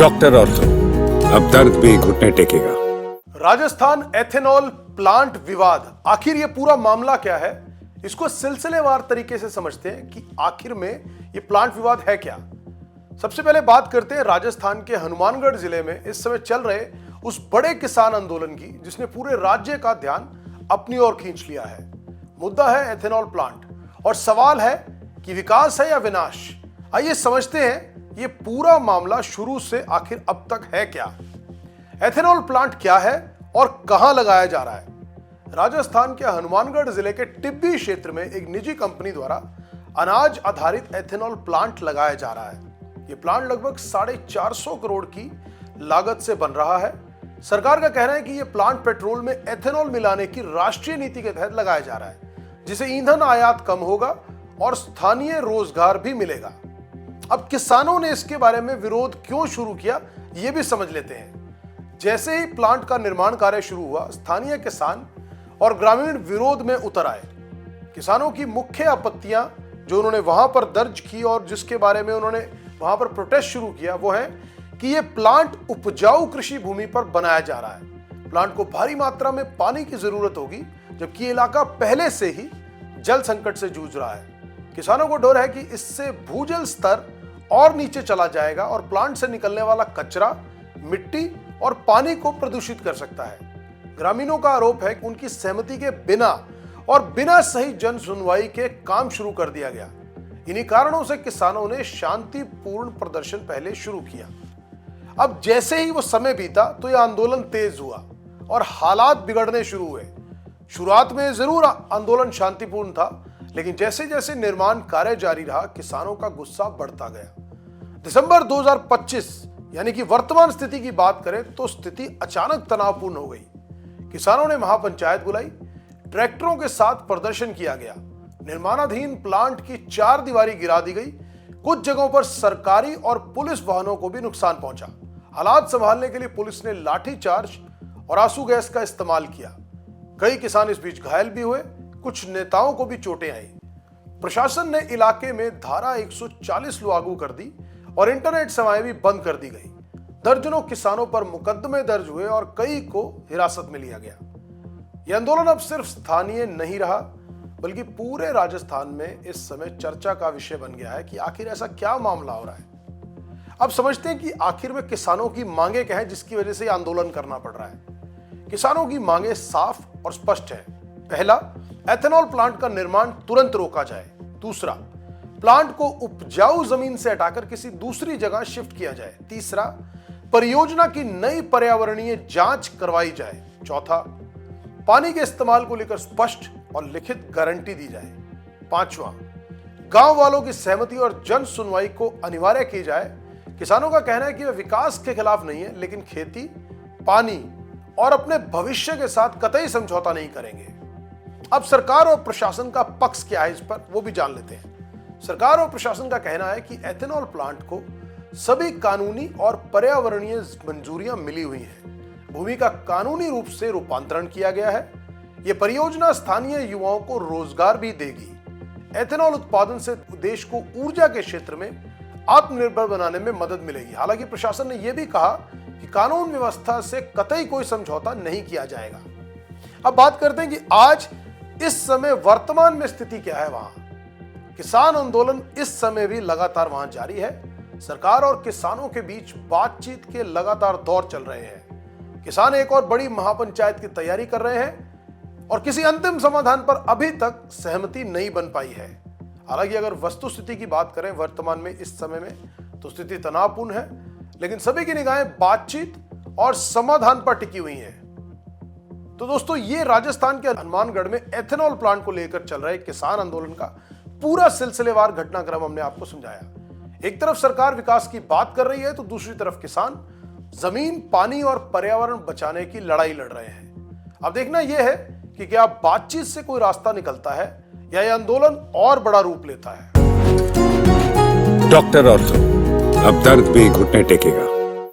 Doctor ortho, अब दर्द भी घुटने टेकेगा। राजस्थान एथेनॉल प्लांट विवाद, आखिर ये पूरा मामला क्या है, इसको सिलसिलेवार तरीके से समझते हैं कि आखिर में ये प्लांट विवाद है क्या। सबसे पहले बात करते हैं राजस्थान के हनुमानगढ़ जिले में इस समय चल रहे उस बड़े किसान आंदोलन की जिसने पूरे राज्य का ध्यान अपनी ओर खींच लिया है। मुद्दा है एथेनॉल प्लांट और सवाल है कि विकास है या विनाश। आइए समझते हैं ये पूरा मामला शुरू से आखिर अब तक है क्या। एथेनॉल प्लांट क्या है और कहां लगाया जा रहा है। राजस्थान के हनुमानगढ़ जिले के टिब्बी क्षेत्र में एक निजी कंपनी द्वारा अनाज आधारित एथेनॉल प्लांट लगाया जा रहा है। यह प्लांट लगभग 450 करोड़ की लागत से बन रहा है। सरकार का कहना है कि यह प्लांट पेट्रोल में एथेनॉल मिलाने की राष्ट्रीय नीति के तहत लगाया जा रहा है, जिससे ईंधन आयात कम होगा और स्थानीय रोजगार भी मिलेगा। अब किसानों ने इसके बारे में विरोध क्यों शुरू किया, यह भी समझ लेते हैं। जैसे ही प्लांट का निर्माण कार्य शुरू हुआ, स्थानीय किसान और ग्रामीण विरोध में उतर आए। किसानों की मुख्य आपत्तियां जो उन्होंने वहां पर दर्ज की और जिसके बारे में उन्होंने वहां पर प्रोटेस्ट शुरू किया, वो है कि यह प्लांट उपजाऊ कृषि भूमि पर बनाया जा रहा है। प्लांट को भारी मात्रा में पानी की जरूरत होगी, जबकि इलाका पहले से ही जल संकट से जूझ रहा है। किसानों को डर है कि इससे भूजल स्तर और नीचे चला जाएगा और प्लांट से निकलने वाला कचरा मिट्टी और पानी को प्रदूषित कर सकता है। ग्रामीणों का आरोप है कि उनकी सहमति के बिना और बिना सही जन सुनवाई के काम शुरू कर दिया गया। इन्हीं कारणों से किसानों ने शांतिपूर्ण प्रदर्शन पहले शुरू किया। अब जैसे ही वो समय बीता तो यह आंदोलन तेज हुआ और हालात बिगड़ने शुरू हुए। शुरुआत में जरूर आंदोलन शांतिपूर्ण था, लेकिन जैसे जैसे निर्माण कार्य जारी रहा, किसानों का गुस्सा बढ़ता गया। दिसंबर 2025 यानी कि वर्तमान स्थिति की बात करें तो स्थिति अचानक तनावपूर्ण हो गई। किसानों ने महापंचायत बुलाई, ट्रैक्टरों के साथ प्रदर्शन किया गया। निर्माणाधीन प्लांट की 4 दीवारी गिरा दी गई। कुछ जगहों पर सरकारी और पुलिस वाहनों को भी नुकसान पहुंचा। हालात संभालने के लिए पुलिस ने लाठीचार्ज और आंसू गैस का इस्तेमाल किया। कई किसान इस बीच घायल भी हुए, कुछ नेताओं को भी चोटें आई। प्रशासन ने इलाके में धारा 140 लागू कर दी और इंटरनेट सेवाएं भी बंद कर दी गई। दर्जनों किसानों पर मुकदमे दर्ज हुए और कई को हिरासत में लिया गया। यह आंदोलन अब सिर्फ स्थानीय नहीं रहा, बल्कि पूरे राजस्थान में इस समय चर्चा का विषय बन गया है कि आखिर ऐसा क्या मामला हो रहा है। अब समझते हैं कि आखिर में किसानों की मांगे क्या है जिसकी वजह से आंदोलन करना पड़ रहा है। किसानों की मांगे साफ और स्पष्ट है। पहला, एथेनॉल प्लांट का निर्माण तुरंत रोका जाए। दूसरा, प्लांट को उपजाऊ जमीन से हटाकर किसी दूसरी जगह शिफ्ट किया जाए। तीसरा, परियोजना की नई पर्यावरणीय जांच करवाई जाए। चौथा, पानी के इस्तेमाल को लेकर स्पष्ट और लिखित गारंटी दी जाए। पांचवा, गांव वालों की सहमति और जन सुनवाई को अनिवार्य की जाए। किसानों का कहना है कि वे विकास के खिलाफ नहीं है, लेकिन खेती, पानी और अपने भविष्य के साथ कतई समझौता नहीं करेंगे। अब सरकार और प्रशासन का पक्ष क्या है, इस पर वो भी जान लेते हैं। सरकार और प्रशासन का कहना है कि एथेनॉल प्लांट को सभी कानूनी और पर्यावरणीय मंजूरियां मिली हुई हैं। भूमि का कानूनी रूप से रूपांतरण किया गया है। यह परियोजना स्थानीय युवाओं को रोजगार भी देगी। एथेनॉल उत्पादन से देश को ऊर्जा के क्षेत्र में आत्मनिर्भर बनाने में मदद मिलेगी। हालांकि प्रशासन ने यह भी कहा कि कानून व्यवस्था से कतई कोई समझौता नहीं किया जाएगा। अब बात करते हैं कि आज इस समय वर्तमान में स्थिति क्या है। वहां किसान आंदोलन इस समय भी लगातार वहां जारी है। सरकार और किसानों के बीच बातचीत के लगातार दौर चल रहे हैं। किसान एक और बड़ी महापंचायत की तैयारी कर रहे हैं और किसी अंतिम समाधान पर अभी तक सहमति नहीं बन पाई है। हालांकि अगर वस्तुस्थिति की बात करें वर्तमान में इस समय में, तो स्थिति तनावपूर्ण है, लेकिन सभी की निगाहें बातचीत और समाधान पर टिकी हुई हैं। तो दोस्तों, ये राजस्थान के हनुमानगढ़ में एथेनॉल प्लांट को लेकर चल रहे किसान आंदोलन का पूरा सिलसिलेवार घटनाक्रम हमने आपको समझाया। एक तरफ सरकार विकास की बात कर रही है, तो दूसरी तरफ किसान जमीन, पानी और पर्यावरण बचाने की लड़ाई लड़ रहे हैं। अब देखना यह है कि क्या बातचीत से कोई रास्ता निकलता है या यह आंदोलन और बड़ा रूप लेता है। डॉक्टर ऑर्थो, अब दर्द भी घुटने टेकेगा।